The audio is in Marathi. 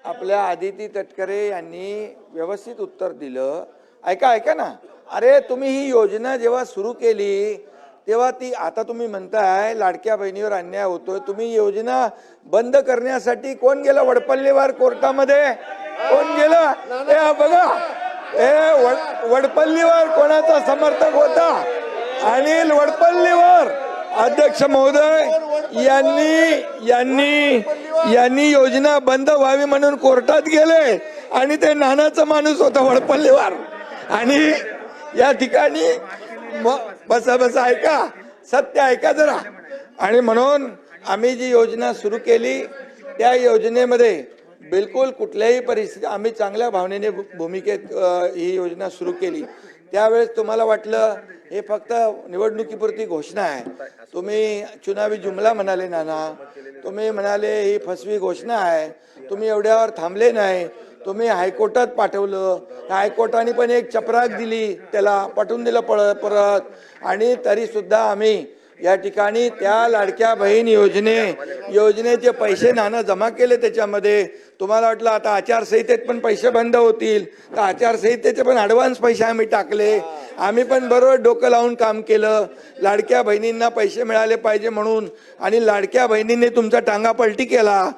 आपल्या आदिती तटकरे यांनी व्यवस्थित उत्तर दिलं. ऐका ऐका ना, अरे तुम्ही ही योजना जेव्हा सुरू केली तेव्हा ती आता तुम्ही म्हणताय लाडक्या बहिणीवर अन्याय होतोय, तुम्ही योजना बंद करण्यासाठी कोण गेलं वडपल्लीवर कोर्टामध्ये? कोण गेलं? हे बघा, वडपल्लीवर कोणाचा समर्थक होता? अनिल वडपल्लीवर अध्यक्ष महोदय यांनी योजना बंद व्हावी म्हणून कोर्टात गेले आणि ते नानाचा माणूस होता वडपल्लीवर. आणि या ठिकाणी बसा ऐका, सत्य ऐका जरा. आणि म्हणून आम्ही जी योजना सुरू केली त्या योजनेमध्ये बिलकुल कुठल्याही परिस्थिती आम्ही चांगल्या भावनेने भूमिकेत ही योजना सुरू केली. त्यावेळेस तुम्हाला वाटलं हे फक्त निवडणुकीपुरती घोषणा आहे, तुम्ही चुनावी जुमला म्हणाले नाना, तुम्ही म्हणाले ही फसवी घोषणा आहे, तुम्ही एवढ्यावर थांबले नाही, तुम्ही हायकोर्टात पाठवलं, हायकोर्टाने पण एक चपराक दिली, त्याला पाठवून दिलं परत. आणि तरी सुद्धा आम्ही या ठिकाणी त्या लाडक्या बहीण योजनेचे पैसे नाना जमा केले. त्याच्यामध्ये तुम्हाला वाटलं आता आचारसंहितेत पण पैसे बंद होतील, तर आचारसंहितेचे पण ॲडव्हान्स पैसे आम्ही टाकले. आम्ही पण बरोबर डोकं लावून काम केलं, लाडक्या बहिणींना पैसे मिळाले पाहिजे म्हणून. आणि लाडक्या बहिणींनी तुमचा टांगा पलटी केला.